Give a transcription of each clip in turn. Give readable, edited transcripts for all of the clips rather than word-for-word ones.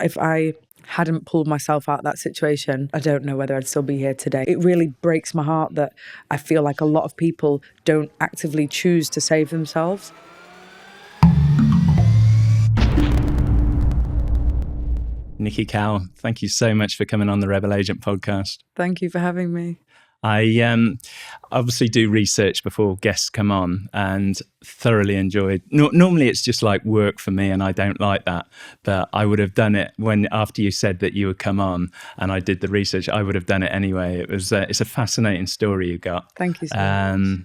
if I hadn't pulled myself out of that situation, I don't know whether I'd still be here today. It really breaks my heart that I feel like a lot of people don't actively choose to save themselves. Nikki Cowell, thank you so much for coming on the Rebel Agent podcast. Thank you for having me. I obviously do research before guests come on and thoroughly enjoyed. Normally it's just like work for me and I don't like that, but I would have done it after you said that you would come on and I did the research, I would have done it anyway. It's a fascinating story you got. Thank you so much.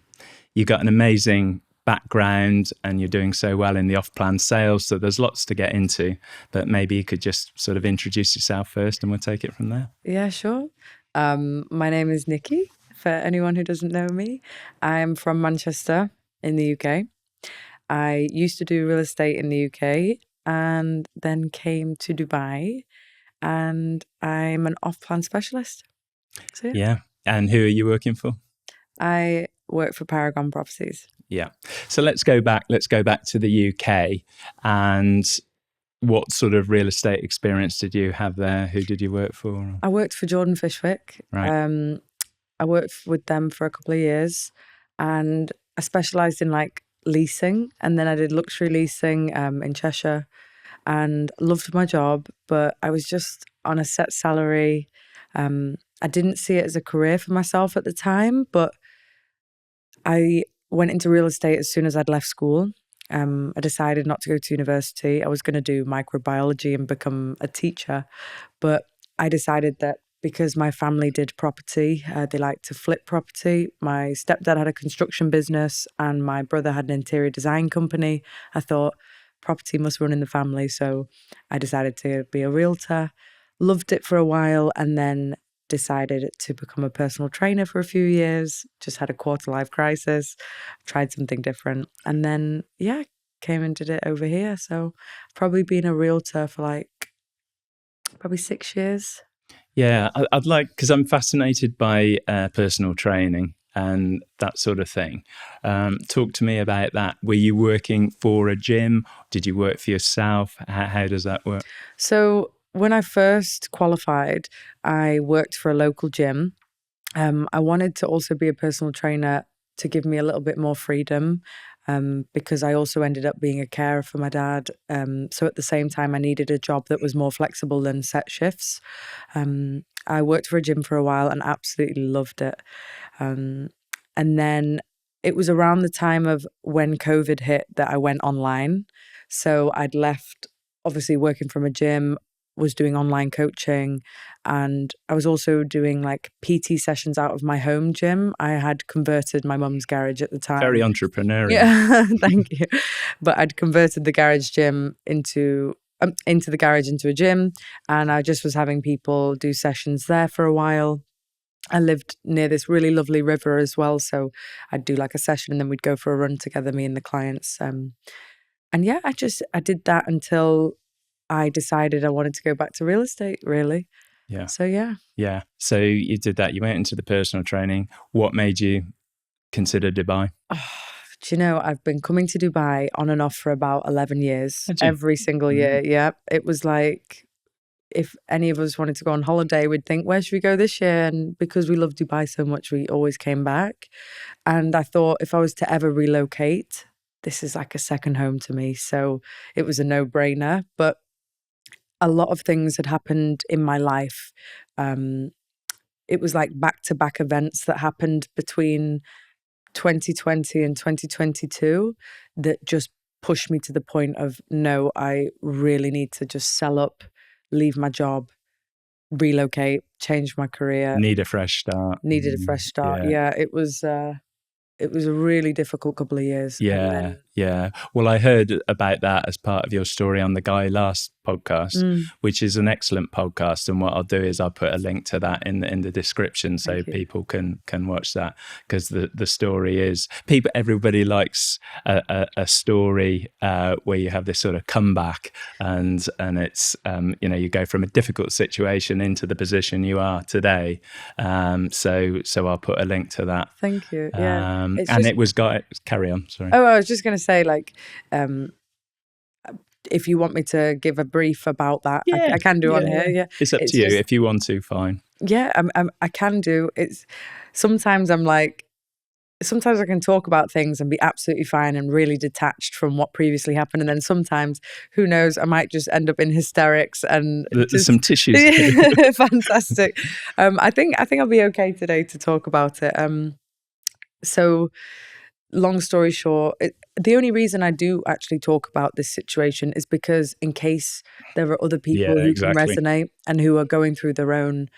You got an amazing background and you're doing so well in the off-plan sales, so there's lots to get into, but maybe you could just sort of introduce yourself first and we'll take it from there. Yeah, sure. My name is Nikki, for anyone who doesn't know me. I'm from Manchester in the UK. I used to do real estate in the UK and then came to Dubai, and I'm an off-plan specialist. So, yeah. And who are you working for? I work for Paragon Properties. Yeah. So let's go back to the UK. And what sort of real estate experience did you have there? Who did you work for? I worked for Jordan Fishwick. Right. I worked with them for a couple of years, and I specialised in like leasing, and then I did luxury leasing in Cheshire, and loved my job, but I was just on a set salary. I didn't see it as a career for myself at the time, but I went into real estate as soon as I'd left school. I decided not to go to university. I was going to do microbiology and become a teacher. But I decided that because my family did property, they liked to flip property. My stepdad had a construction business and my brother had an interior design company. I thought property must run in the family. So I decided to be a realtor, loved it for a while, and then decided to become a personal trainer for a few years. Just had a quarter-life crisis, tried something different, and then came and did it over here. So probably been a realtor for like probably 6 years. Yeah, I'd like, because I'm fascinated by personal training and that sort of thing. Talk to me about that. Were you working for a gym? Did you work for yourself? How does that work? So when I first qualified, I worked for a local gym. I wanted to also be a personal trainer to give me a little bit more freedom, because I also ended up being a carer for my dad. So at the same time, I needed a job that was more flexible than set shifts. I worked for a gym for a while and absolutely loved it. And then it was around the time of when COVID hit that I went online. So I'd left, obviously, working from a gym, was doing online coaching, and I was also doing like PT sessions out of my home gym. I had converted my mum's garage at the time. Very entrepreneurial. Yeah, thank you. But I'd converted the garage gym into the garage into a gym, and I just was having people do sessions there for a while. I lived near this really lovely river as well, so I'd do like a session and then we'd go for a run together, me and the clients. And yeah, I did that until I decided I wanted to go back to real estate, really. Yeah. So, yeah. Yeah. So you did that. You went into the personal training. What made you consider Dubai? Oh, do you know, I've been coming to Dubai on and off for about 11 years, every single year. Yeah. It was like, if any of us wanted to go on holiday, we'd think, where should we go this year? And because we love Dubai so much, we always came back. And I thought if I was to ever relocate, this is like a second home to me. So it was a no-brainer. But a lot of things had happened in my life. It was like back-to-back events that happened between 2020 and 2022 that just pushed me to the point of, no, I really need to just sell up, leave my job, relocate, change my career. Needed a fresh start. Yeah, it was a really difficult couple of years. Yeah. Well, I heard about that as part of your story on the Guy Last podcast, which is an excellent podcast. And what I'll do is I'll put a link to that in the description so people can watch that, because the story is everybody likes a story where you have this sort of comeback and it's you go from a difficult situation into the position you are today. So I'll put a link to that. Thank you. Yeah. It was Guy. Carry on. Sorry. Oh, I was just going to say, like, if you want me to give a brief about that, I can do on here. Yeah, it's up to you. If you want to, fine. Yeah, I can do. Sometimes I'm like, sometimes I can talk about things and be absolutely fine and really detached from what previously happened, and then sometimes, who knows, I might just end up in hysterics and there's some tissues. Fantastic. I think I'll be okay today to talk about it. So, long story short, the only reason I do actually talk about this situation is because in case there are other people who can resonate and who are going through their own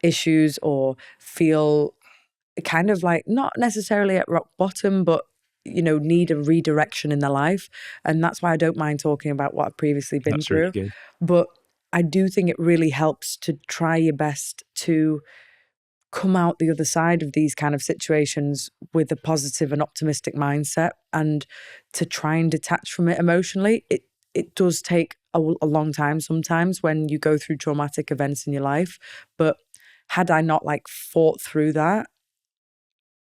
issues or feel kind of like not necessarily at rock bottom, but need a redirection in their life. And that's why I don't mind talking about what I've previously been through. Really good. But I do think it really helps to try your best to come out the other side of these kind of situations with a positive and optimistic mindset, and to try and detach from it emotionally. It does take a long time sometimes when you go through traumatic events in your life, but had I not fought through that,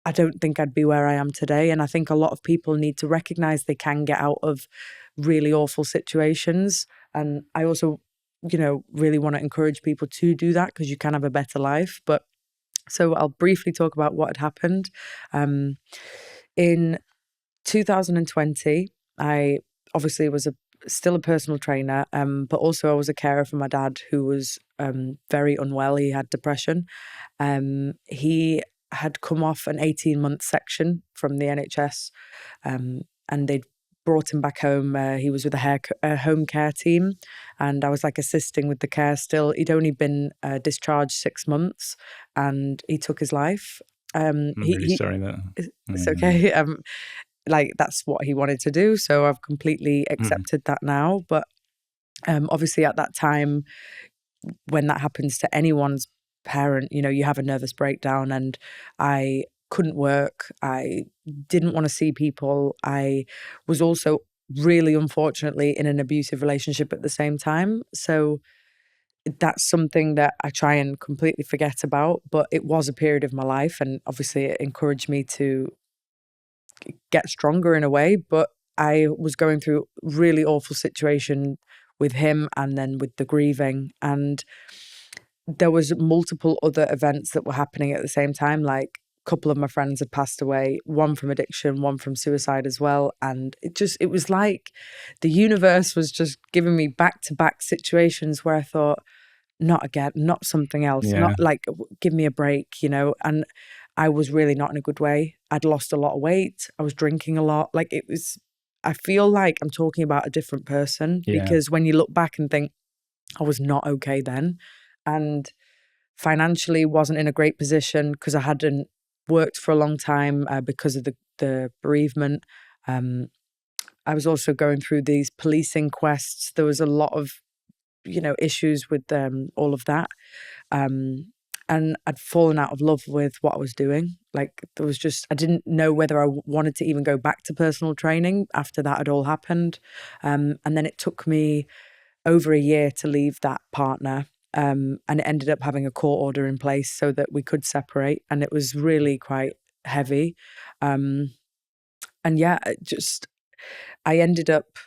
I don't think I'd be where I am today. And I think a lot of people need to recognize they can get out of really awful situations. And I also, really want to encourage people to do that, because you can have a better life. But so I'll briefly talk about what had happened. In 2020, I obviously was still a personal trainer, but also I was a carer for my dad, who was very unwell. He had depression. He had come off an 18-month section from the NHS, and they'd brought him back home. He was with a home care team, and I was assisting with the care still. He'd only been discharged 6 months, and he took his life. I'm really sorry that. It's okay. That's what he wanted to do, so I've completely accepted that now. But obviously at that time, when that happens to anyone's parent, you have a nervous breakdown, and I couldn't work. I didn't want to see people. I was also really unfortunately in an abusive relationship at the same time. So that's something that I try and completely forget about, but it was a period of my life, and obviously it encouraged me to get stronger in a way. But I was going through a really awful situation with him, and then with the grieving, and there was multiple other events that were happening at the same time. A couple of my friends had passed away, one from addiction, one from suicide as well. And it was like the universe was just giving me back-to-back situations where I thought, not again, not something else, not give me a break, and I was really not in a good way. I'd lost a lot of weight. I was drinking a lot. I feel like I'm talking about a different person, because when you look back and think, I was not okay then, and financially wasn't in a great position because I hadn't worked for a long time because of the bereavement. I was also going through these police inquests. There was a lot of, issues with all of that. And I'd fallen out of love with what I was doing. There was just, I didn't know whether I wanted to even go back to personal training after that had all happened. And then it took me over a year to leave that partner. And it ended up having a court order in place so that we could separate. And it was really quite heavy. And yeah, I ended up,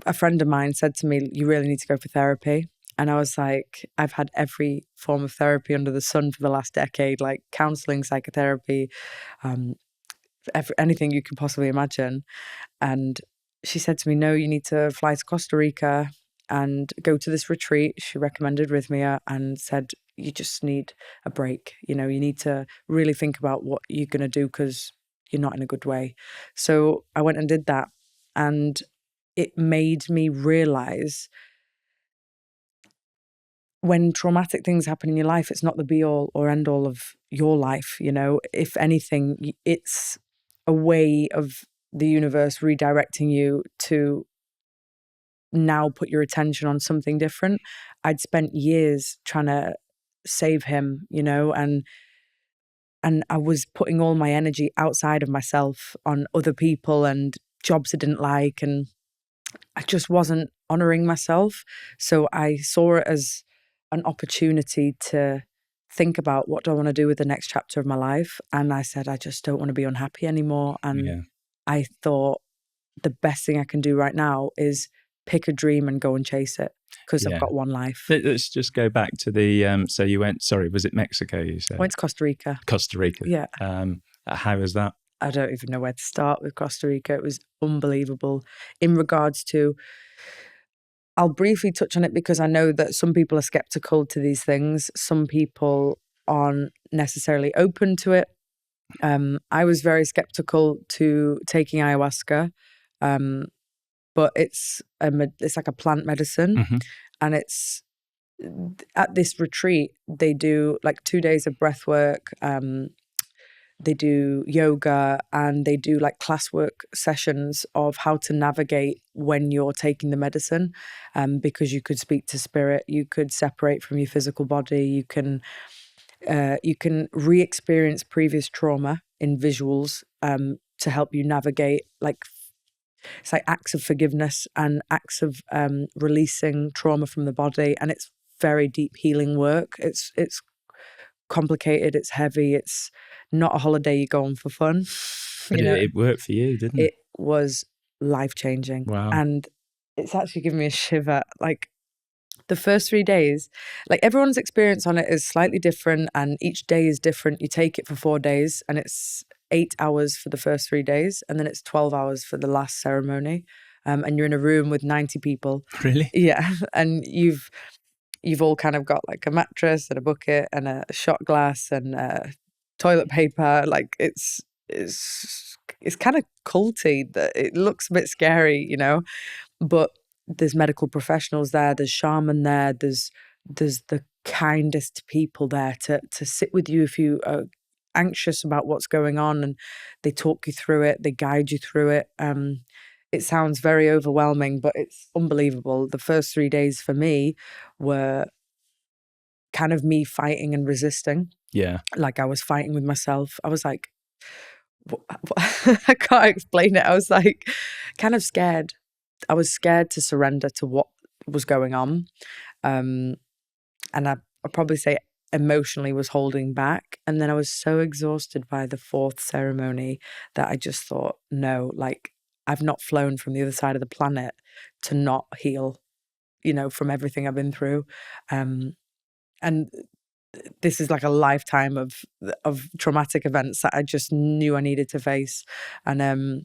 a friend of mine said to me, you really need to go for therapy. And I was like, I've had every form of therapy under the sun for the last decade, like counseling, psychotherapy, anything you can possibly imagine. And she said to me, no, you need to fly to Costa Rica and go to this retreat. She recommended Rhythmia and said, you just need a break. You need to really think about what you're going to do, because you're not in a good way. So I went and did that. And it made me realize, when traumatic things happen in your life, it's not the be all or end all of your life. If anything, it's a way of the universe redirecting you to now put your attention on something different. I'd spent years trying to save him, and I was putting all my energy outside of myself on other people and jobs I didn't like, and I just wasn't honoring myself. So I saw it as an opportunity to think about, what do I want to do with the next chapter of my life? And I said, I just don't want to be unhappy anymore. And I thought, the best thing I can do right now is pick a dream and go and chase it, because I've got one life. Let's just go back to the, so you went, was it Mexico you said? I went to Costa Rica. Costa Rica. Yeah. How was that? I don't even know where to start with Costa Rica. It was unbelievable in regards to, I'll briefly touch on it because I know that some people are skeptical to these things. Some people aren't necessarily open to it. I was very skeptical to taking ayahuasca, but it's like a plant medicine, and it's at this retreat they do like 2 days of breath work. They do yoga, and they do like classwork sessions of how to navigate when you're taking the medicine, because you could speak to spirit, you could separate from your physical body, you can re-experience previous trauma in visuals, to help you navigate, like it's like acts of forgiveness and acts of releasing trauma from the body, and it's very deep healing work. It's complicated, it's heavy, it's not a holiday you go on for fun. But it worked for you, didn't it? It was life-changing. Wow. And it's actually given me a shiver. Like the first 3 days, like everyone's experience on it is slightly different, and each day is different. You take it for 4 days, and it's 8 hours for the first 3 days, and then it's 12 hours for the last ceremony. And you're in a room with 90 people. Really? Yeah. And you've all kind of got like a mattress and a bucket and a shot glass and toilet paper. Like it's kind of culty, that it looks a bit scary, you know, but there's medical professionals there, there's shaman there, there's the kindest people there to sit with you if you are anxious about what's going on, and they talk you through it, they guide you through it. It sounds very overwhelming, but it's unbelievable. The first 3 days for me were kind of me fighting and resisting. Yeah. Like I was fighting with myself. I was like, I can't explain it. I was like kind of scared. I was scared to surrender to what was going on. And I'd probably say emotionally was holding back. And then I was so exhausted by the 4th ceremony that I just thought, no, like I've not flown from the other side of the planet to not heal, you know, from everything I've been through. And this is like a lifetime of traumatic events that I just knew I needed to face. And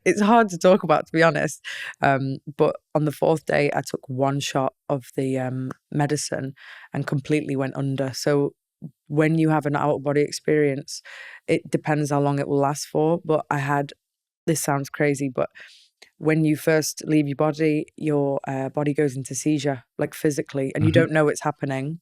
it's hard to talk about, to be honest. But on the 4th day, I took 1 shot of the medicine and completely went under. So when you have an out-of-body experience, it depends how long it will last for. But this sounds crazy, but when you first leave your body goes into seizure, like physically, and you don't know it's happening.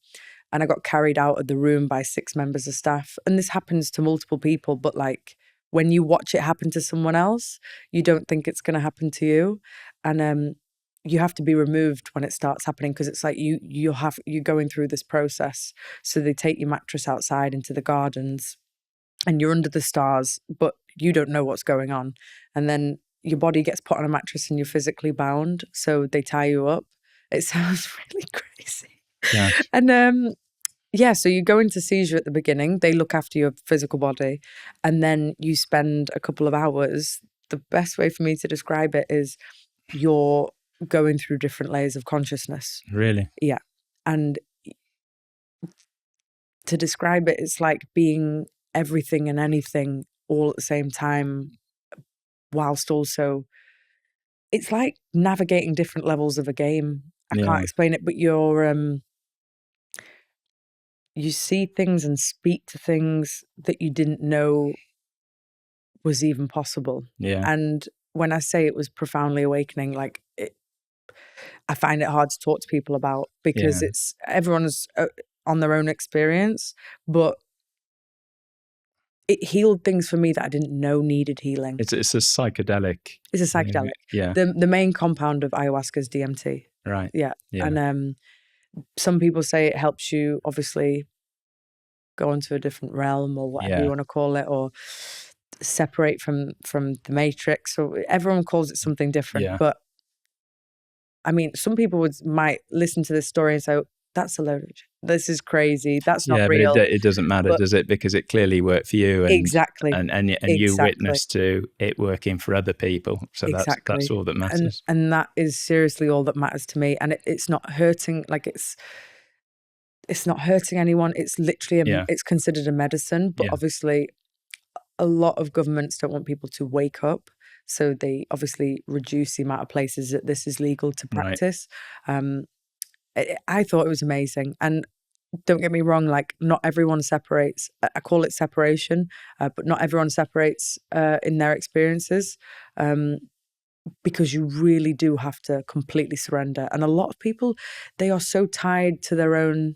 And I got carried out of the room by 6 members of staff. And this happens to multiple people, but like when you watch it happen to someone else, you don't think it's going to happen to you. And you have to be removed when it starts happening, because it's like you're going through this process. So they take your mattress outside into the gardens, and you're under the stars, but you don't know what's going on. And then your body gets put on a mattress and you're physically bound. So they tie you up. It sounds really crazy. Yeah. And so you go into seizure at the beginning. They look after your physical body, and then you spend a couple of hours. The best way for me to describe it is you're going through different layers of consciousness. Really? Yeah. And to describe it, it's like being everything and anything all at the same time, whilst also it's like navigating different levels of a game. I can't explain it, but you see things and speak to things that you didn't know was even possible. Yeah. And when I say it was profoundly awakening, like I find it hard to talk to people about, because everyone's on their own experience, but it healed things for me that I didn't know needed healing. It's a psychedelic. It's a psychedelic. Yeah. The main compound of ayahuasca is DMT. Right. Yeah. And some people say it helps you obviously go into a different realm, or whatever you want to call it, or separate from the matrix, or everyone calls it something different. Yeah. But I mean, some people might listen to this story and say, that's a load of shit. this is crazy. That's not Yeah, but real. it doesn't matter, But does it? Because it clearly worked for you, and exactly. you witnessed to it working for other people. So that's all that matters. And that is seriously all that matters to me. And it's not hurting. Like it's not hurting anyone. It's literally it's considered a medicine. But obviously, a lot of governments don't want people to wake up. So they obviously reduce the amount of places that this is legal to practice. I thought it was amazing. And don't get me wrong, like not everyone separates. I call it separation, but not everyone separates in their experiences, because you really do have to completely surrender. And a lot of people, they are so tied to their own,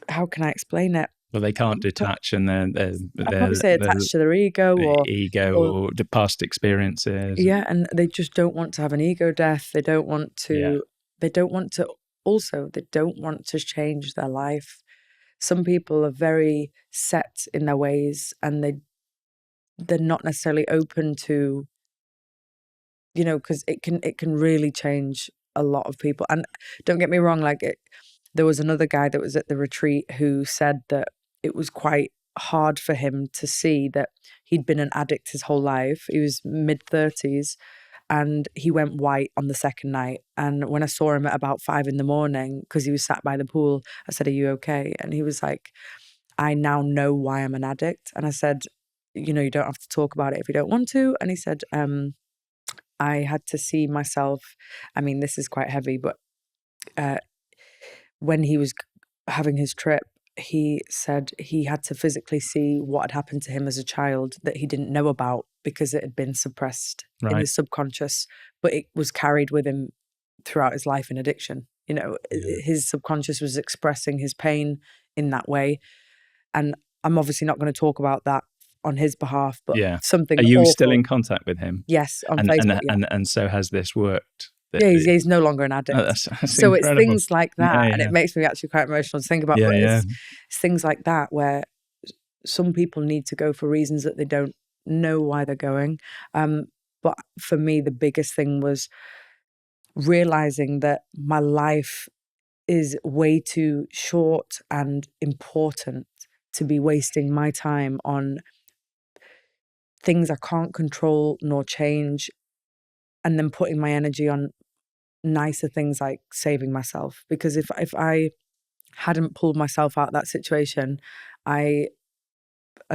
how can I explain it? Well, they can't detach, and they're probably say attached to their ego or the past experiences. Yeah, and they just don't want to have an ego death. They don't want to. They don't want to. Also, they don't want to change their life. Some people are very set in their ways, and they're not necessarily open to, because it can really change a lot of people. And don't get me wrong, there was another guy that was at the retreat who said that it was quite hard for him to see that he'd been an addict his whole life. He was mid-30s and he went white on the second night. And when I saw him at about 5 a.m, because he was sat by the pool, I said, "Are you okay?" And he was like, "I now know why I'm an addict." And I said, "You don't have to talk about it if you don't want to." And he said, "I had to see myself." I mean, this is quite heavy, but when he was having his trip, he said he had to physically see what had happened to him as a child that he didn't know about because it had been suppressed in his subconscious, but it was carried with him throughout his life in addiction. His subconscious was expressing his pain in that way. And I'm obviously not going to talk about that on his behalf, but something. Are you awful. Still in contact with him? Yes, on Facebook. And so has this worked? He's no longer an addict. That's so incredible. It's things like that, and it makes me actually quite emotional to think about. It's things like that where some people need to go for reasons that they don't know why they're going. But for me, the biggest thing was realizing that my life is way too short and important to be wasting my time on things I can't control nor change, and then putting my energy on nicer things like saving myself. Because if I hadn't pulled myself out of that situation, I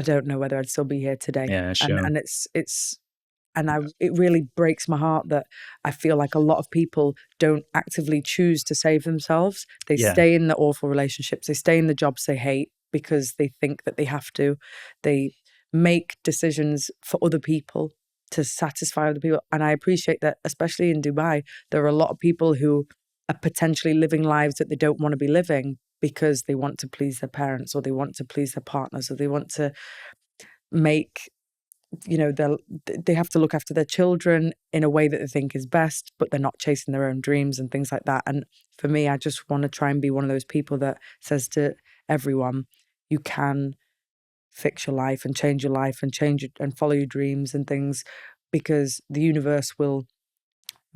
don't know whether I'd still be here today. Yeah, sure. And it really breaks my heart that I feel like a lot of people don't actively choose to save themselves. They stay in the awful relationships. They stay in the jobs they hate because they think that they have to. They make decisions for other people to satisfy other people. And I appreciate that, especially in Dubai, there are a lot of people who are potentially living lives that they don't want to be living because they want to please their parents, or they want to please their partners, or they want to make, they have to look after their children in a way that they think is best, but they're not chasing their own dreams and things like that. And for me, I just want to try and be one of those people that says to everyone, you can fix your life and change your life and and follow your dreams and things, because the universe will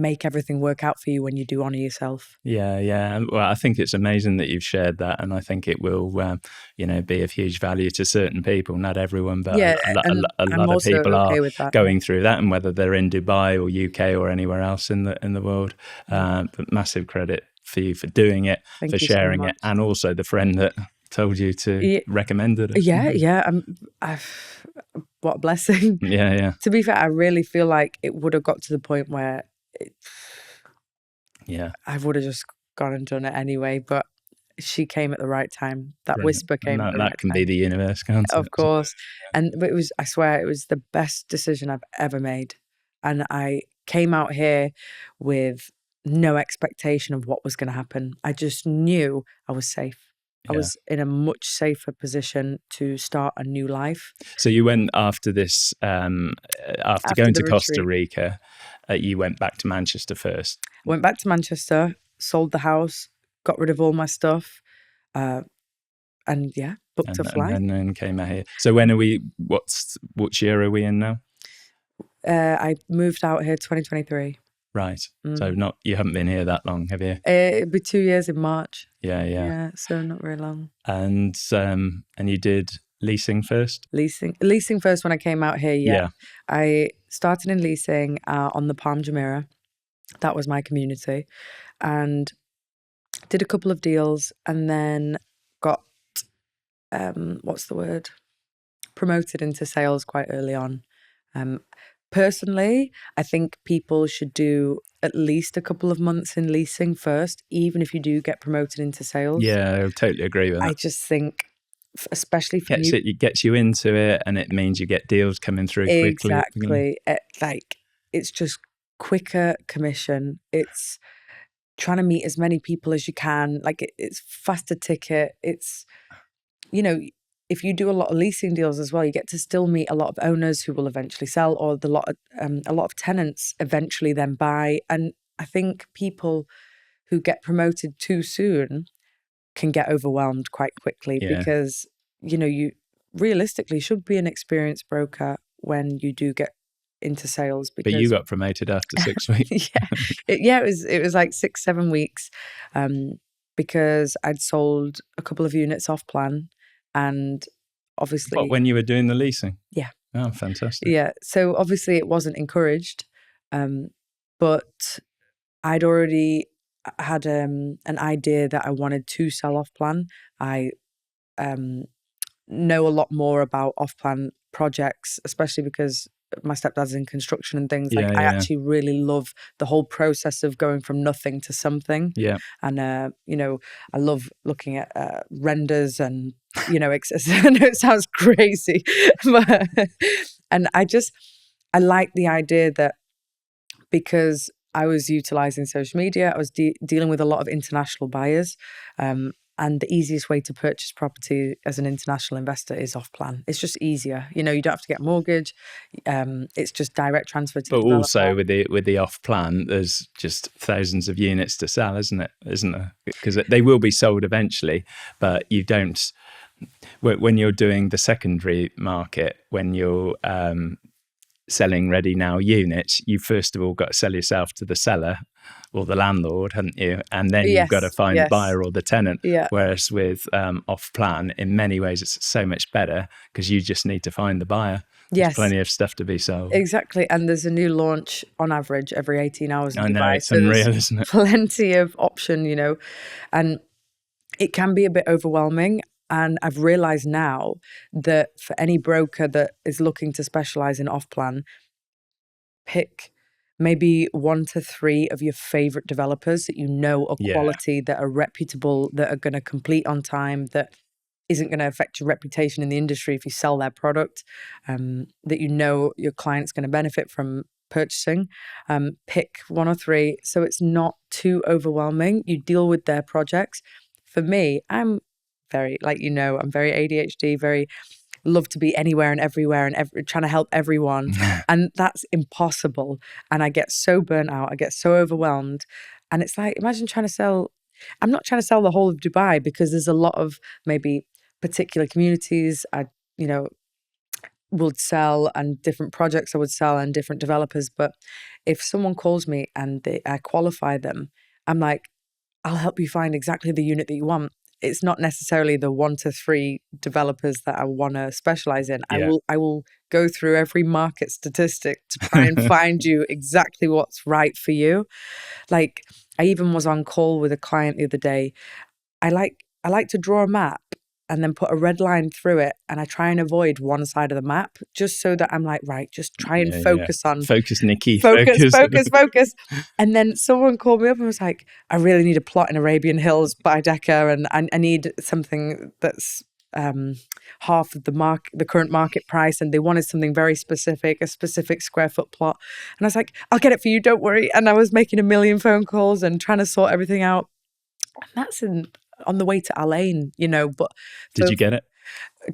make everything work out for you when you do honor yourself. Yeah. Well, I think it's amazing that you've shared that, and I think it will, be of huge value to certain people. Not everyone, but a lot of people are going through that, and whether they're in Dubai or UK or anywhere else in the world. But massive credit for you for doing it, for sharing it, and also the friend that told you to recommend it. What a blessing. Yeah. To be fair, I really feel like it would have got to the point where I would have just gone and done it anyway, but she came at the right time. That whisper came at the right time. That can be the universe, can't it? Of course. But I swear, it was the best decision I've ever made. And I came out here with no expectation of what was going to happen. I just knew I was safe. I was in a much safer position to start a new life. So you went after this, after going to Costa Rica, you went back to Manchester first. Went back to Manchester, sold the house, got rid of all my stuff, and booked a flight. And then came out here. So when are we, which year are we in now? I moved out here 2023. Right. So you haven't been here that long, have you? It'll be 2 years in March. Yeah. Yeah, so not very long. And you did leasing first? Leasing first when I came out here, yeah. I started in leasing on the Palm Jumeirah. That was my community. And did a couple of deals and then got, promoted into sales quite early on. Personally, I think people should do at least a couple of months in leasing first, even if you do get promoted into sales. Yeah, I totally agree with that. I just think, especially for it gets you into it, and it means you get deals coming through quickly. Exactly. It's just quicker commission. It's trying to meet as many people as you can. It's faster ticket. It's, if you do a lot of leasing deals as well, you get to still meet a lot of owners who will eventually sell, or a lot of tenants eventually then buy. And I think people who get promoted too soon can get overwhelmed quite quickly because, you realistically should be an experienced broker when you do get into sales. Because, but you got promoted after 6 weeks. It was like 6-7 weeks because I'd sold a couple of units off plan. And obviously... What, when you were doing the leasing? Yeah. Oh, fantastic. Yeah. So obviously it wasn't encouraged, but I'd already had an idea that I wanted to sell off plan. I know a lot more about off plan projects, especially because my stepdad's in construction and things. I actually really love the whole process of going from nothing to something. Yeah. And, I love looking at renders and, I know it sounds crazy, and I like the idea that because I was utilizing social media, I was dealing with a lot of international buyers. And the easiest way to purchase property as an international investor is off plan. It's just easier. You don't have to get a mortgage. It's just direct transfer to the developer. Also with the off plan, there's just thousands of units to sell, isn't there? Because they will be sold eventually, but you don't. When you're doing the secondary market, when you're selling ready now units, you first of all got to sell yourself to the seller or the landlord, haven't you? And then you've got to find the buyer or the tenant. Yeah. Whereas with off plan, in many ways, it's so much better because you just need to find the buyer. There's plenty of stuff to be sold. Exactly. And there's a new launch on average every 18 hours in Dubai. I know, it's unreal, isn't it? Plenty of option, and it can be a bit overwhelming. And I've realized now that for any broker that is looking to specialize in off plan, pick maybe 1 to 3 of your favorite developers that are quality, that are reputable, that are going to complete on time, that isn't going to affect your reputation in the industry if you sell their product, that your client's going to benefit from purchasing. Pick 1 or 3 so it's not too overwhelming. You deal with their projects. For me, I'm very, I'm very ADHD, very love to be anywhere and everywhere and trying to help everyone. And that's impossible. And I get so burnt out. I get so overwhelmed. And it's like, imagine trying to sell. I'm not trying to sell the whole of Dubai because there's a lot of maybe particular communities I, would sell, and different projects I would sell, and different developers. But if someone calls me and I qualify them, I'm like, I'll help you find exactly the unit that you want. It's not necessarily the 1 to 3 developers that I want to specialize in. Yeah. I will go through every market statistic to try and find you exactly what's right for you. I even was on call with a client the other day. I like to draw a map and then put a red line through it, and I try and avoid one side of the map just so that I'm like, right, just try and focus on... Focus, Nikki. Focus. And then someone called me up and was like, I really need a plot in Arabian Hills by Decca, and I need something that's half of the current market price, and they wanted something very specific, a specific square foot plot. And I was like, I'll get it for you, don't worry. And I was making a million phone calls and trying to sort everything out. And that's on the way to Al Ain, but... Did you get it?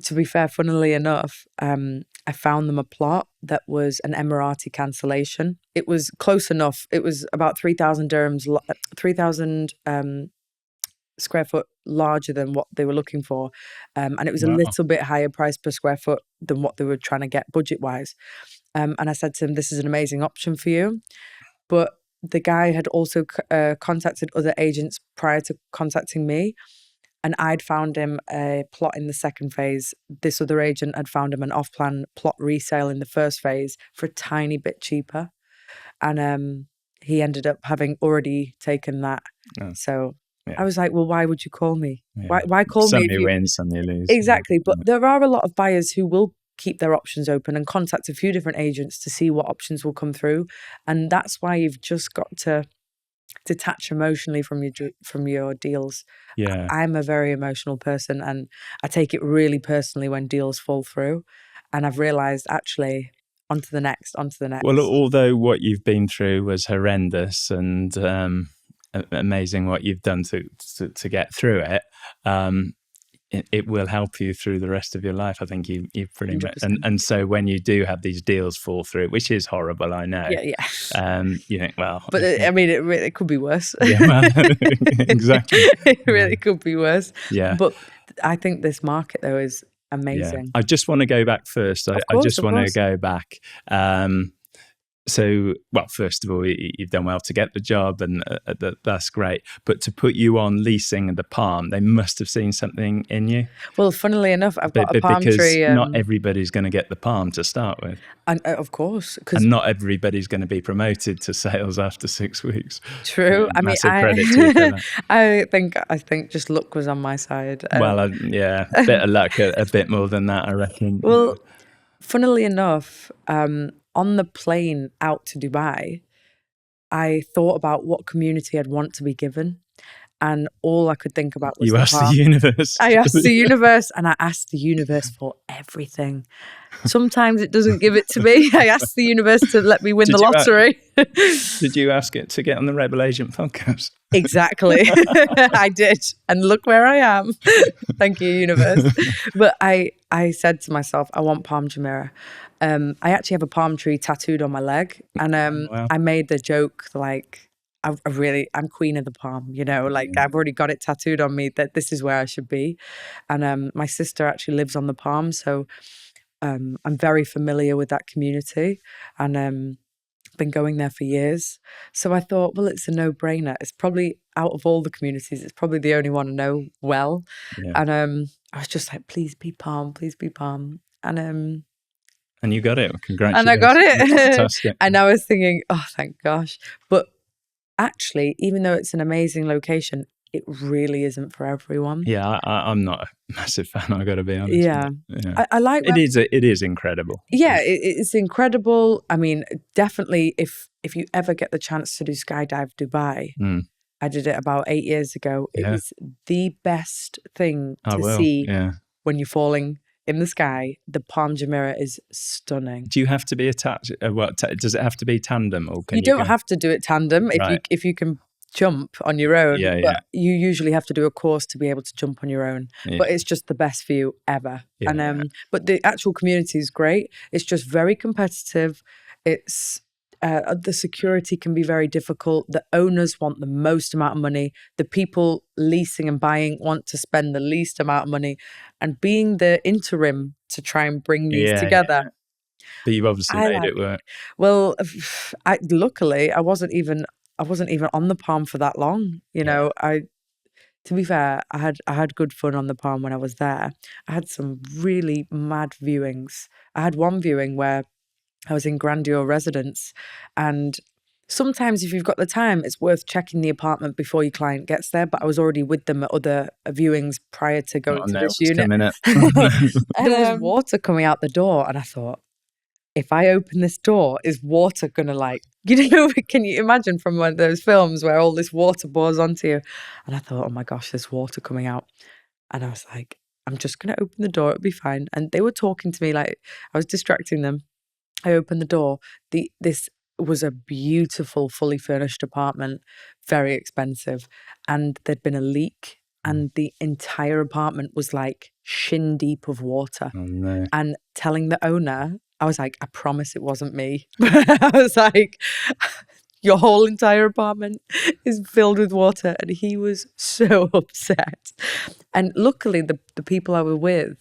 To be fair, funnily enough, I found them a plot that was an Emirati cancellation. It was close enough. It was about 3,000 dirhams, 3,000 square foot larger than what they were looking for. And it was a little bit higher price per square foot than what they were trying to get budget-wise. And I said to him, this is an amazing option for you. But the guy had also contacted other agents prior to contacting me. And I'd found him a plot in the second phase. This other agent had found him an off-plan plot resale in the first phase for a tiny bit cheaper. And he ended up having already taken that. Oh. So I was like, well, why would you call me? Yeah. Why call me? Some you win, some you lose. Exactly. But there are a lot of buyers who will keep their options open and contact a few different agents to see what options will come through. And that's why you've just got to detach emotionally from your deals. Yeah, I'm a very emotional person, and I take it really personally when deals fall through. And I've realized, actually, on to the next. Well, although what you've been through was horrendous and amazing what you've done to get through it, it will help you through the rest of your life. I think you pretty much, and so when you do have these deals fall through, which is horrible, I know. Yeah. You think, well, but it could be worse. Yeah, well, exactly. It really could be worse. Yeah. But I think this market though is amazing. Yeah. I just want to go back first. I just want to go back. So, well, first of all, you've done well to get the job, and that's great. But to put you on leasing the Palm, they must have seen something in you. Well, funnily enough, I've got a palm because tree. Not everybody's going to get the Palm to start with. And of course. And not everybody's going to be promoted to sales after 6 weeks. True. I mean, credit to you for that. I think just luck was on my side. Well, a bit of luck, a bit more than that, I reckon. Well, funnily enough, on the plane out to Dubai, I thought about what community I'd want to be given. And all I could think about was you asked the universe. I asked the universe, and I asked the universe for everything. Sometimes it doesn't give it to me. I asked the universe to let me win the lottery. Did you ask it to get on the Rebel Agent podcast? Exactly. I did. And look where I am. Thank you, universe. But I said to myself, I want Palm Jumeirah. I actually have a palm tree tattooed on my leg. And wow. I made the joke, like, I'm queen of the palm, I've already got it tattooed on me that this is where I should be. And my sister actually lives on the Palm, so I'm very familiar with that community, and been going there for years. So I thought, well, it's a no-brainer. It's probably, out of all the communities, it's probably the only one I know well. Yeah. And I was just like, please be Palm, please be Palm. And you got it. Congratulations. And I got it. Fantastic. And I was thinking, oh, thank gosh. But actually, even though it's an amazing location, it really isn't for everyone. Yeah, I'm not a massive fan, I got to be honest. Yeah. I like it. It is incredible. Yeah, it's incredible. I mean, definitely, if you ever get the chance to do Skydive Dubai, I did it about 8 years ago. It was the best thing to see when you're falling in the sky. The Palm Jumeirah is stunning. Do you have to be attached? Does it have to be tandem, or can you don't have to do it tandem if you can jump on your own. But you usually have to do a course to be able to jump on your own. Yeah. But it's just the best view ever. Yeah. And but the actual community is great. It's just very competitive. It's the security can be very difficult. The owners want the most amount of money. The people leasing and buying want to spend the least amount of money. And being the interim to try and bring these together. Yeah. But you've obviously made it work. Well, luckily, I wasn't even on the Palm for that long. To be fair, I had good fun on the Palm when I was there. I had some really mad viewings. I had one viewing where I was in Grandeur Residence, and sometimes if you've got the time, it's worth checking the apartment before your client gets there. But I was already with them at other viewings prior to going to this unit. And there was water coming out the door, and I thought, if I open this door, is water gonna can you imagine from one of those films where all this water pours onto you? And I thought, oh my gosh, there's water coming out. And I was like, I'm just gonna open the door, it'll be fine. And they were talking to me like I was distracting them. I opened the door. This was a beautiful, fully furnished apartment, very expensive. And there'd been a leak, and the entire apartment was like shin deep of water. Oh, no. And telling the owner, I was like, I promise it wasn't me. I was like, your whole entire apartment is filled with water. And he was so upset. And luckily, the people I was with,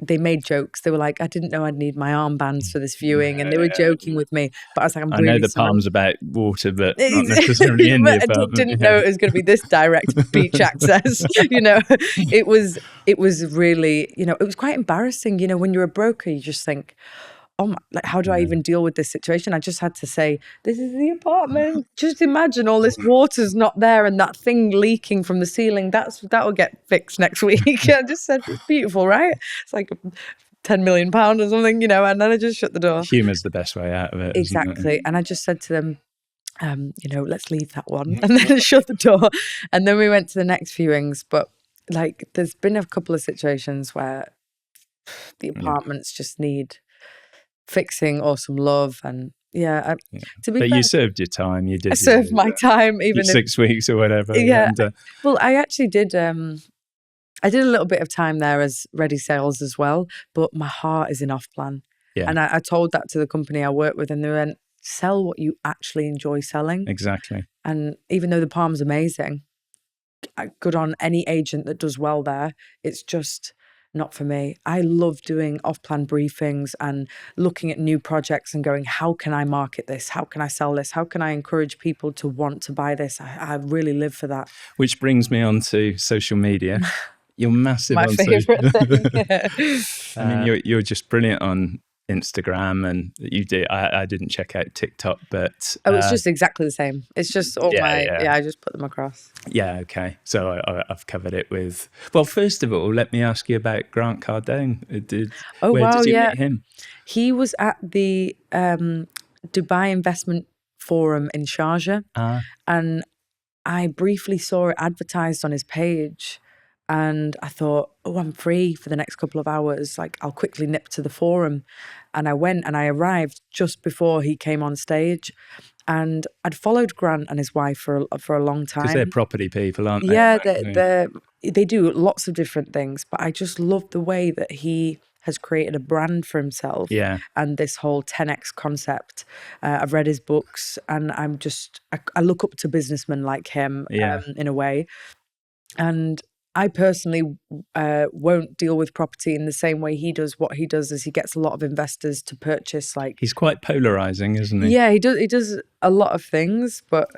they made jokes. They were like, I didn't know I'd need my armbands for this viewing, and they were joking with me. But I was like, I'm I really know the sorry. Palm's about water, but not necessarily in the apartment. Didn't know it was going to be this direct beach access. It was really, it was quite embarrassing. When you're a broker, you just think, oh my, like, how do I even deal with this situation? I just had to say, this is the apartment. Just imagine all this water's not there and that thing leaking from the ceiling. That'll get fixed next week. I just said, it's beautiful, right? It's like £10 million or something, and then I just shut the door. Humour's the best way out of it. Exactly. And I just said to them, let's leave that one, and then shut the door. And then we went to the next viewings. But like, there's been a couple of situations where the apartments just need fixing or some love. And to be fair, you served your time. You did. I served my time, even 6 weeks or whatever. Yeah. And, well, I actually did. I did a little bit of time there as ready sales as well, but my heart is in off plan. Yeah. And I told that to the company I work with, and they went, sell what you actually enjoy selling. Exactly. And even though the Palm's amazing, good on any agent that does well there, it's just not for me. I love doing off-plan briefings and looking at new projects and going, how can I market this? How can I sell this? How can I encourage people to want to buy this? I really live for that. Which brings me on to social media. You're massive My on favourite thing. I mean, you're just brilliant on Instagram, and you do. I didn't check out TikTok, but it's just exactly the same. It's just all I just put them across. Yeah, okay. So I've covered it with. Well, first of all, let me ask you about Grant Cardone. Where did you meet him? He was at the Dubai Investment Forum in Sharjah, and I briefly saw it advertised on his page. And I thought, I'm free for the next couple of hours. Like, I'll quickly nip to the forum. And I went, and I arrived just before he came on stage. And I'd followed Grant and his wife for a long time. Because they're property people, aren't they? Yeah, they do lots of different things. But I just love the way that he has created a brand for himself. Yeah. And this whole 10X concept. I've read his books, and I look up to businessmen like him in a way. And I personally won't deal with property in the same way he does. What he does is he gets a lot of investors to purchase. Like, he's quite polarizing, isn't he? Yeah, he does a lot of things, but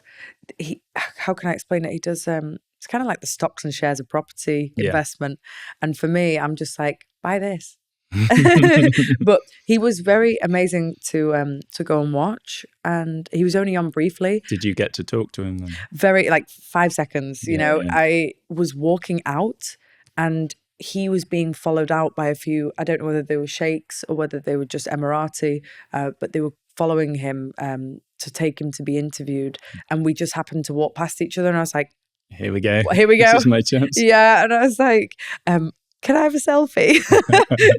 how can I explain it? He does. It's kind of like the stocks and shares of property investment. And for me, I'm just like, buy this. But he was very amazing to go and watch, and he was only on briefly. Did you get to talk to him then? Very, like 5 seconds. I was walking out, and he was being followed out by a few. I don't know whether they were sheikhs or whether they were just Emirati, but they were following him to take him to be interviewed, and we just happened to walk past each other, and I was like, here we go. This is my chance. Yeah, and I was like, can I have a selfie?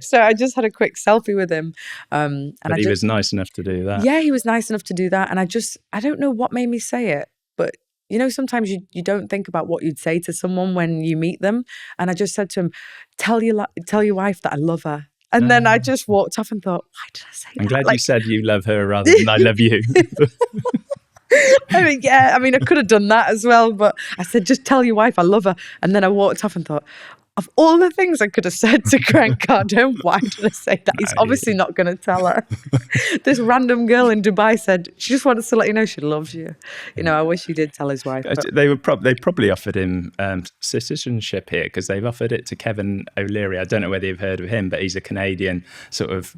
So I just had a quick selfie with him. But he was nice enough to do that. Yeah, he was nice enough to do that. And I don't know what made me say it, but sometimes you don't think about what you'd say to someone when you meet them. And I just said to him, tell your wife that I love her. And then I just walked off and thought, why did I say that? I'm glad you said you love her rather than I love you. I mean, I could have done that as well, but I said, just tell your wife I love her. And then I walked off and thought, of all the things I could have said to Grant Cardone, why did I say that? He's obviously not going to tell her. This random girl in Dubai said, she just wants to let you know she loves you. I wish he did tell his wife. But they probably offered him citizenship here, because they've offered it to Kevin O'Leary. I don't know whether you've heard of him, but he's a Canadian sort of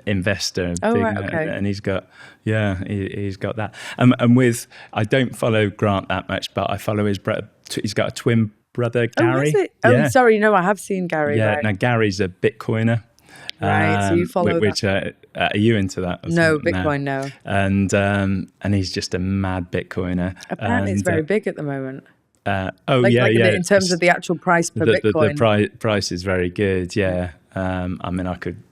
investor. Right, okay. And he's got that. And with, I don't follow Grant that much, but I follow his brother. He's got a twin brother, Gary. Oh, is it? Oh, sorry, no, I have seen Gary. Yeah, right. Now Gary's a Bitcoiner. Right, so you follow which, that. Are you into that? No, Bitcoin, no. And he's just a mad Bitcoiner. Apparently it's very big at the moment. In terms of the actual price per Bitcoin. The price is very good, yeah. I mean, I could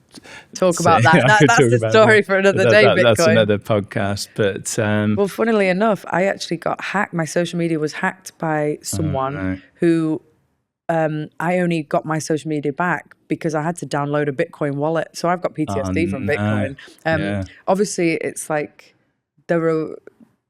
talk about that. That's the story for another day, Bitcoin. That's another podcast. But well, funnily enough, I actually got hacked. My social media was hacked by someone who I only got my social media back because I had to download a Bitcoin wallet. So I've got PTSD from Bitcoin. Obviously, it's like there are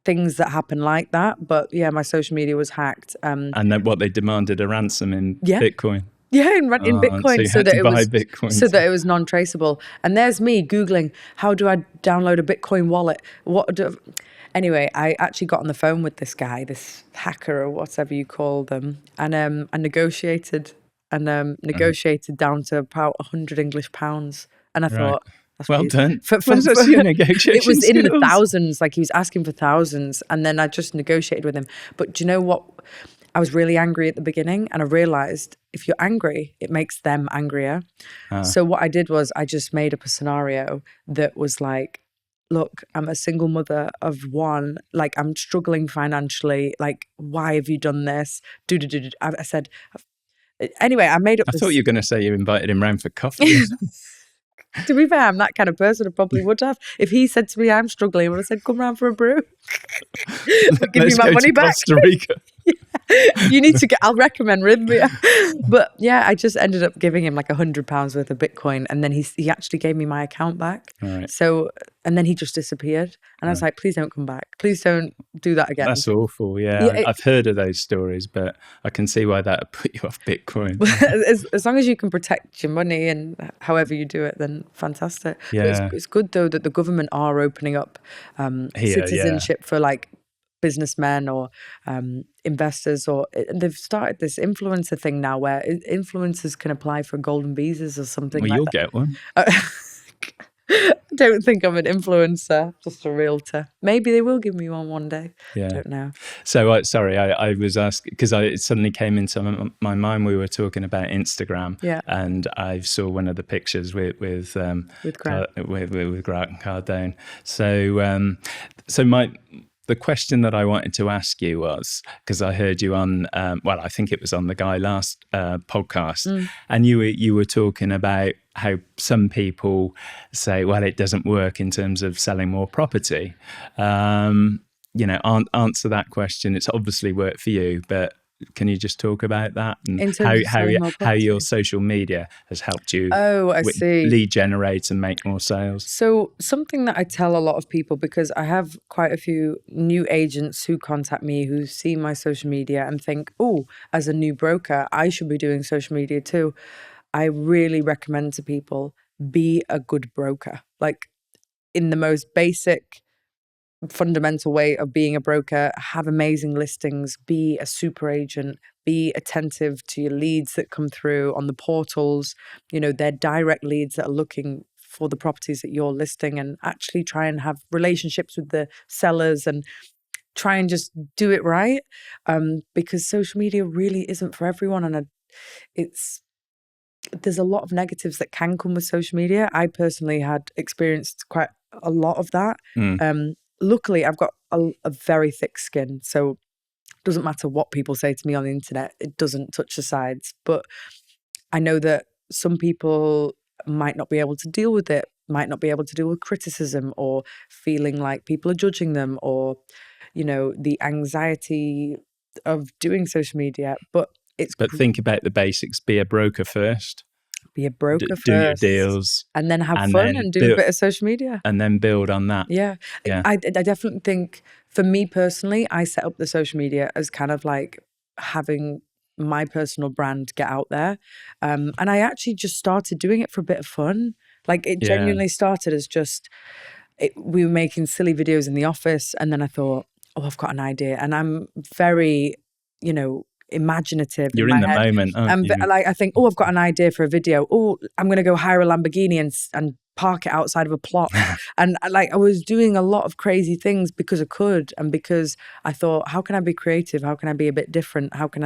things that happen like that. But yeah, my social media was hacked. And then what, they demanded a ransom in Bitcoin? Yeah, in Bitcoin, so you had to buy Bitcoin. So that it was non-traceable. And there's me Googling, how do I download a Bitcoin wallet? Anyway, I actually got on the phone with this guy, this hacker or whatever you call them, and I negotiated down to about 100 English pounds. And I thought, that's well done. For your negotiation it was skills? In the thousands, like he was asking for thousands, and then I just negotiated with him. But do you know what? I was really angry at the beginning, and I realized if you're angry, it makes them angrier. So what I did was I just made up a scenario that was like, look, I'm a single mother of one, like I'm struggling financially, like why have you done this? I said, anyway, I made up I thought you were going to say you invited him round for coffee. To be fair, I'm that kind of person. I probably would have. If he said to me, I'm struggling, I would have said, come round for a brew. I'll give you my money back. Costa Rica. You need to I'll recommend Rhythmia. But yeah, I just ended up giving him like £100 worth of Bitcoin. And then he actually gave me my account back. Right. So, and then he just disappeared. And I was like, please don't come back. Please don't do that again. That's awful. Yeah. I've heard of those stories, but I can see why that would put you off Bitcoin. As long as you can protect your money and however you do it, then fantastic. Yeah. It's good though that the government are opening up citizenship for like businessmen or investors, or they've started this influencer thing now where influencers can apply for golden visas or something. Well, like you'll that. get one. I don't think I'm an influencer, just a realtor. Maybe they will give me one day. Yeah. I don't know. So, I was asking because it suddenly came into my mind. We were talking about Instagram, and I saw one of the pictures with Grant Cardone. So, the question that I wanted to ask you was, because I heard you on, I think it was on the Guy last podcast, and you were talking about how some people say, well, it doesn't work in terms of selling more property. Answer that question. It's obviously worked for you, but can you just talk about that and how your social media has helped you lead generate and make more sales? So something that I tell a lot of people, because I have quite a few new agents who contact me who see my social media and think, oh, as a new broker, I should be doing social media too. I really recommend to people, be a good broker. Like in the most basic fundamental way of being a broker, have amazing listings, be a super agent, be attentive to your leads that come through on the portals. They're direct leads that are looking for the properties that you're listing, and actually try and have relationships with the sellers and try and just do it right. Because social media really isn't for everyone. And there's a lot of negatives that can come with social media. I personally had experienced quite a lot of that. Luckily, I've got a very thick skin, so it doesn't matter what people say to me on the internet. It doesn't touch the sides. But I know that some people might not be able to deal with it, might not be able to deal with criticism or feeling like people are judging them, or, the anxiety of doing social media. But think about the basics. Be a broker first. Be a broker first. Do your deals. And then have fun and do a bit of social media. And then build on that. Yeah. I definitely think, for me personally, I set up the social media as kind of like having my personal brand get out there. And I actually just started doing it for a bit of fun. Like it genuinely started as just, we were making silly videos in the office. And then I thought, I've got an idea. And I'm very, imaginative. You're in the moment. I think, I've got an idea for a video. I'm going to go hire a Lamborghini and park it outside of a plot. And I was doing a lot of crazy things because I could, and because I thought, how can I be creative? How can I be a bit different? How can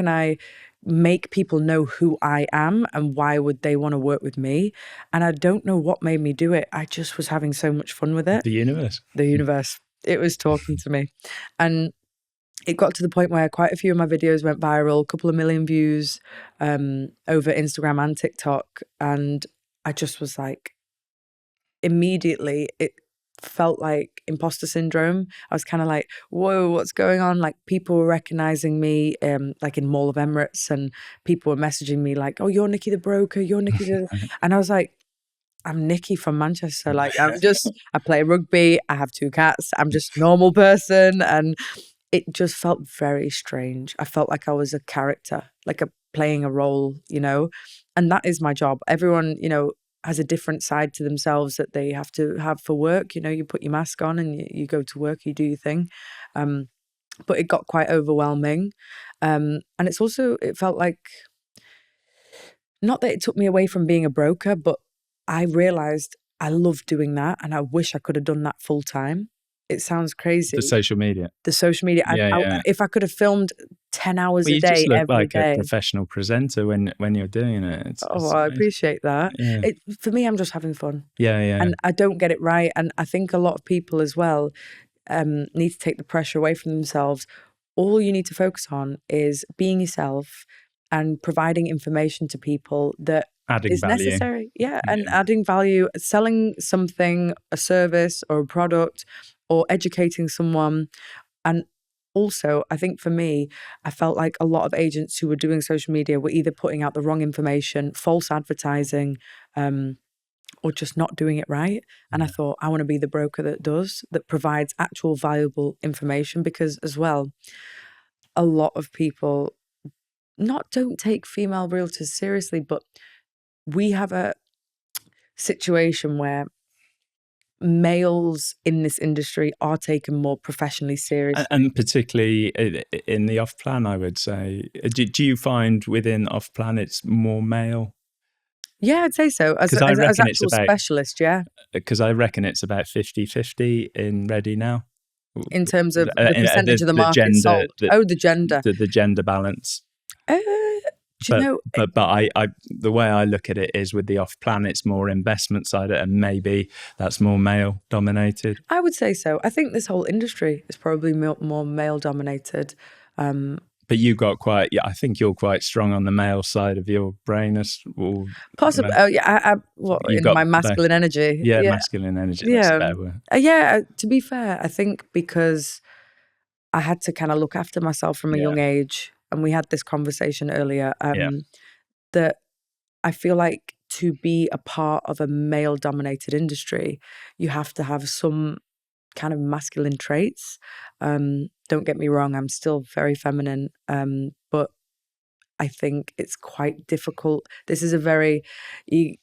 I make people know who I am and why would they want to work with me? And I don't know what made me do it. I just was having so much fun with it. The universe. It was talking to me. And it got to the point where quite a few of my videos went viral, a couple of million views over Instagram and TikTok. And I just was like, immediately, it felt like imposter syndrome. I was kind of like, whoa, what's going on? Like people were recognizing me like in Mall of Emirates, and people were messaging me like, oh, you're Nikki the broker, you're Nikki the... And I was like, I'm Nikki from Manchester. Like I play rugby, I have 2 cats, I'm just a normal person. And it just felt very strange. I felt like I was a character, like a playing a role, and that is my job. Everyone, has a different side to themselves that they have to have for work. You put your mask on and you go to work, you do your thing. But it got quite overwhelming. And it felt like, not that it took me away from being a broker, but I realized I love doing that and I wish I could have done that full time. It sounds crazy. The social media. Yeah. If I could have filmed 10 hours a day, you just look every like day. a professional presenter when you're doing it. I appreciate that. Yeah. For me, I'm just having fun. Yeah. And I don't get it right. And I think a lot of people as well need to take the pressure away from themselves. All you need to focus on is being yourself and providing information to people that is value. Necessary. Yeah, and adding value, selling something, a service or a product, or educating someone. And also, I think for me, I felt like a lot of agents who were doing social media were either putting out the wrong information, false advertising, or just not doing it right. And I thought, I want to be the broker that provides actual valuable information, because as well, a lot of people don't take female realtors seriously, but we have a situation where males in this industry are taken more professionally seriously. And particularly in the off-plan, I would say. Do you find within off-plan it's more male? Yeah, I'd say so. As actual specialist, yeah. Because I reckon it's about 50-50 in Ready now. In terms of the percentage of the market sold. The gender. The gender balance. But the way I look at it is with the off-plan, it's more investment side, and maybe that's more male dominated. I would say so. I think this whole industry is probably more male dominated. But you got I think you're quite strong on the male side of your brain as well. Possibly. Oh yeah. In my masculine energy. Yeah, masculine energy. Yeah. To be fair, I think because I had to kind of look after myself from a young age, and we had this conversation earlier, that I feel like to be a part of a male-dominated industry, you have to have some kind of masculine traits. Don't get me wrong, I'm still very feminine, but I think it's quite difficult. This is a very, you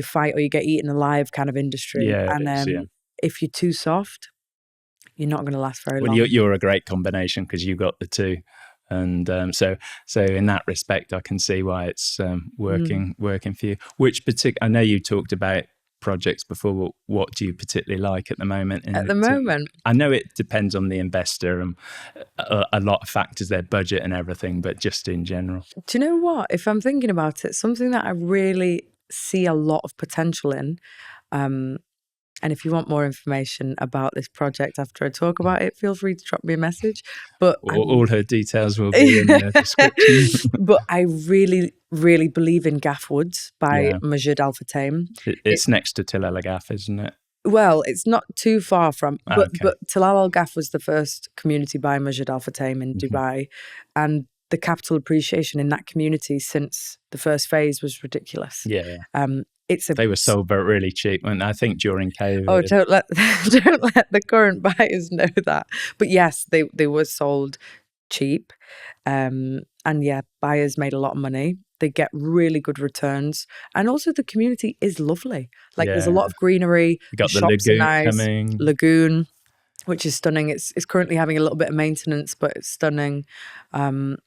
fight or you get eaten alive kind of industry. Yeah, if you're too soft, you're not going to last very long. Well, you're a great combination because you got the two. And so in that respect, I can see why it's working for you. I know you talked about projects before, but what do you particularly like at the moment? At the moment? I know it depends on the investor and a lot of factors, their budget and everything, but just in general. Do you know what? If I'm thinking about it, something that I really see a lot of potential in, and if you want more information about this project after I talk about it, feel free to drop me a message. But all her details will be in the description. But I really, really believe in Ghaf Woods by Majid Al Futtaim. It's next to Tilal Al Ghaf, isn't it? Well, it's not too far from, but Tilal Al Ghaf was the first community by Majid Al Futtaim in Dubai, and the capital appreciation in that community since the first phase was ridiculous. Yeah. They were sold but really cheap, and I think during COVID. Oh, don't let the current buyers know that. But yes, they were sold cheap, and buyers made a lot of money. They get really good returns, and also the community is lovely. There's a lot of greenery. You got the lagoon coming. Lagoon, which is stunning. It's currently having a little bit of maintenance, but it's stunning, and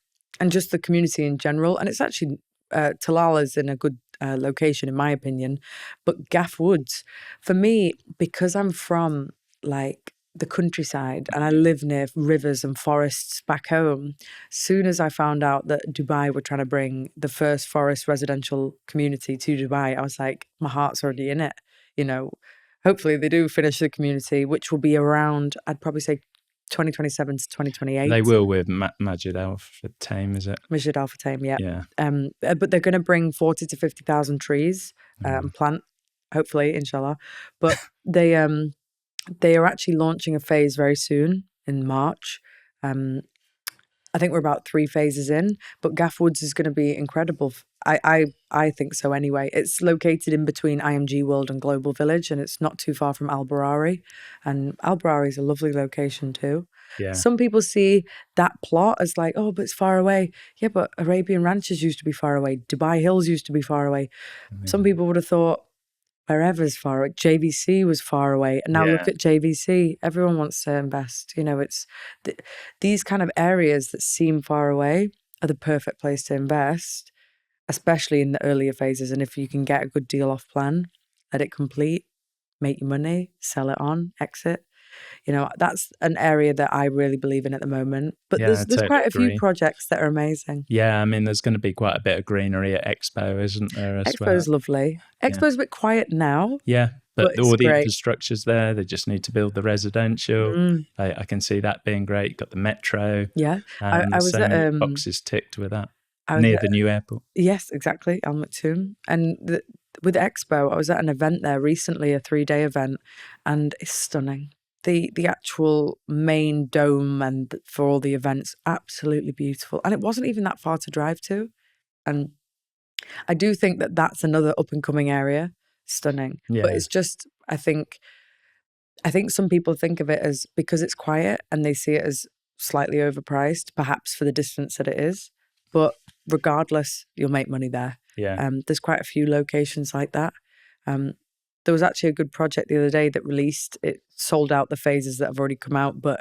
just the community in general. And it's actually Tilal is in a good location in my opinion, but Ghaf Woods for me, because I'm from the countryside and I live near rivers and forests back home, soon as I found out that Dubai were trying to bring the first forest residential community to Dubai, I was like, my heart's already in it. Hopefully they do finish the community, which will be around, I'd probably say 2027 to 2028. They will with Majid Al Futtaim, is it? Majid Al Futtaim, yeah. But they're going to bring 40 to 50,000 trees plant, hopefully, inshallah. But they are actually launching a phase very soon in March. I think we're about 3 phases in, but Ghaf Woods is going to be incredible. I think so anyway. It's located in between IMG World and Global Village, and it's not too far from Al Barari. And Al Barari is a lovely location too. Yeah. Some people see that plot as like, oh, but it's far away. Yeah, but Arabian Ranches used to be far away. Dubai Hills used to be far away. Some people would have thought wherever's far away. JVC was far away. And now look at JVC. Everyone wants to invest. You know, it's these kind of areas that seem far away are the perfect place to invest, especially in the earlier phases. And if you can get a good deal off plan, let it complete, make your money, sell it on, exit. You know, that's an area that I really believe in at the moment. But there's quite a few projects that are amazing. Yeah, I mean, there's going to be quite a bit of greenery at Expo, isn't there? Expo's lovely. Expo's a bit quiet now. Yeah, but all the infrastructure's there. They just need to build the residential. I can see that being great. Got the metro. Yeah, I was at boxes ticked with that near the new airport. Yes, exactly. Al Maktoum. And with Expo, I was at an event there recently, a 3-day event, and it's stunning. The actual main dome and for all the events, absolutely beautiful. And it wasn't even that far to drive to. And I do think that that's another up and coming area. Stunning. Yeah. But it's just, I think some people think of it as because it's quiet and they see it as slightly overpriced, perhaps for the distance that it is. But regardless, you'll make money there. Yeah. There's quite a few locations like that. There was actually a good project the other day that released. It sold out the phases that have already come out, but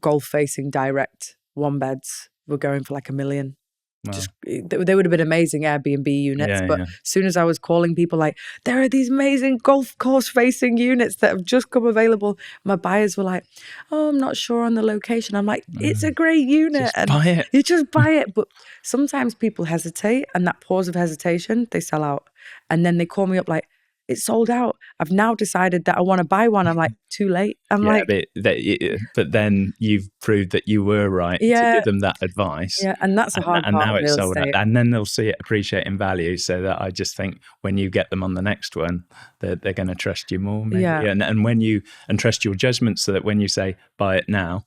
golf facing direct 1-beds were going for like $1 million. Wow. Just they would have been amazing Airbnb units, but as soon as I was calling people like, there are these amazing golf course facing units that have just come available, my buyers were like, oh, I'm not sure on the location. I'm like, it's a great unit. Just buy it. You just buy it. But sometimes people hesitate, and that pause of hesitation, they sell out. And then they call me up like, it's sold out. I've now decided that I want to buy one. I'm like, too late. But then you've proved that you were right to give them that advice. Yeah, and that's a hard part. And now it's sold out. And then they'll see it appreciate in value. So that I just think when you get them on the next one, they're going to trust you more. Maybe. Yeah. And when you trust your judgment, so that when you say buy it now,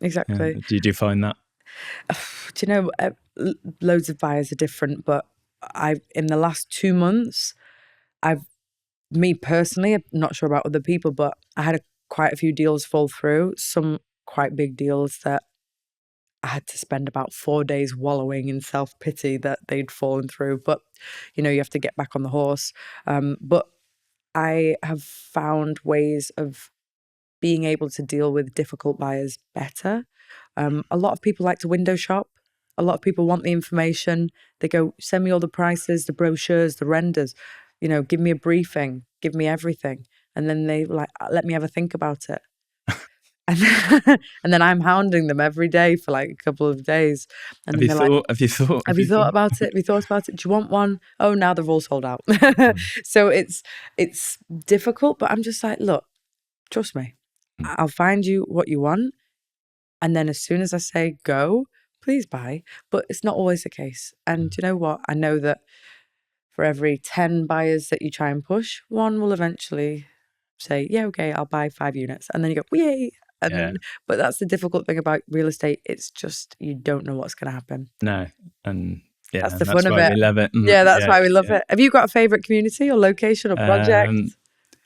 exactly. Do you find that? Do you know, loads of buyers are different, but in the last 2 months, me personally, I'm not sure about other people, but I had quite a few deals fall through, some quite big deals that I had to spend about 4 days wallowing in self-pity that they'd fallen through. But, you know, you have to get back on the horse. But I have found ways of being able to deal with difficult buyers better. A lot of people like to window shop. A lot of people want the information. They go, send me all the prices, the brochures, the renders. You know, give me a briefing, give me everything. And then they like, let me have a think about it. and then I'm hounding them every day for like a couple of days. And have you thought about it? Have you thought about it? Do you want one? Oh, now they're all sold out. So it's difficult, but I'm just like, look, trust me. I'll find you what you want. And then as soon as I say go, please buy. But it's not always the case. And you know what? I know that for every 10 buyers that you try and push, one will eventually say, yeah, okay, I'll buy 5 units. And then you go, yay. But that's the difficult thing about real estate. It's just, you don't know what's going to happen. No. And yeah, that's the fun of it. We love it. Yeah, that's why we love it. Have you got a favourite community or location or project?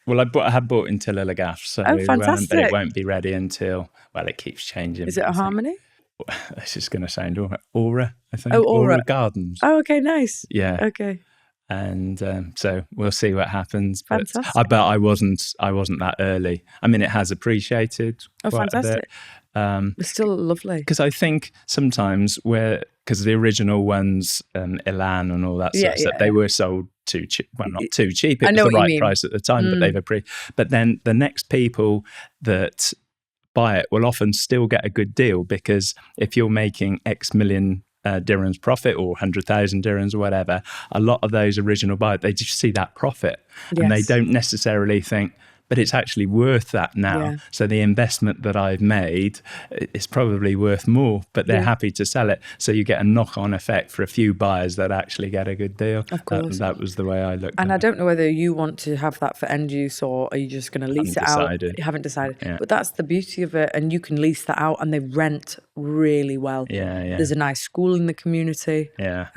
Well, I have bought in Ghaf, so fantastic. But it won't be ready until, well, it keeps changing. Is it a Harmony? This is going to sound Aura, I think. Oh, Aura Gardens. Oh, okay, nice. Yeah. Okay. And so we'll see what happens. Fantastic. But I wasn't that early. I mean, it has appreciated. Oh, fantastic. It's still lovely. Because I think sometimes because the original ones, Elan and all that sort of stuff, they were sold too cheap. Well, not too cheap. It was the right price at the time, but But then the next people that buy it will often still get a good deal, because if you're making X million dirhams profit or 100,000 dirhams or whatever, a lot of those original buyers, they just see that profit and they don't necessarily think, but it's actually worth that now. Yeah. So the investment that I've made is probably worth more, but they're happy to sell it. So you get a knock-on effect for a few buyers that actually get a good deal. Of course. That was the way I looked at it. And I don't know whether you want to have that for end use or are you just going to lease it out? You haven't decided. Yeah. But that's the beauty of it. And you can lease that out and they rent really well. Yeah. There's a nice school in the community. Yeah.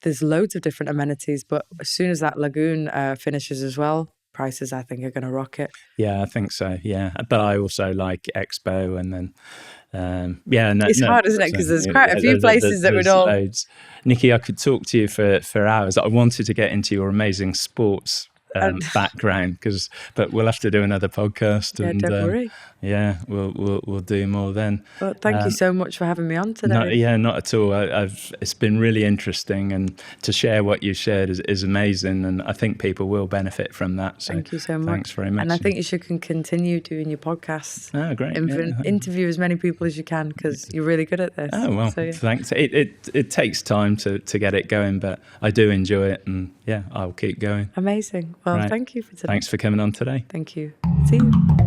There's loads of different amenities. But as soon as that lagoon finishes as well, prices I think are going to rocket. Yeah, I think so. Yeah. But I also like Expo and then... it's hard, isn't it? Because there's quite a few places that would all... Loads. Nikki, I could talk to you for hours. I wanted to get into your amazing sports background, but we'll have to do another podcast. Yeah, don't worry. Yeah, we'll do more then. Well, thank you so much for having me on today. Not at all. It's been really interesting, and to share what you shared is amazing, and I think people will benefit from that. So thank you so much. Thanks very much. And I think you should continue doing your podcasts. Oh, great. Interview as many people as you can because you're really good at this. Oh, well, so, thanks. It takes time to get it going, but I do enjoy it, and I'll keep going. Amazing. Well, thank you for today. Thanks for coming on today. Thank you. See you.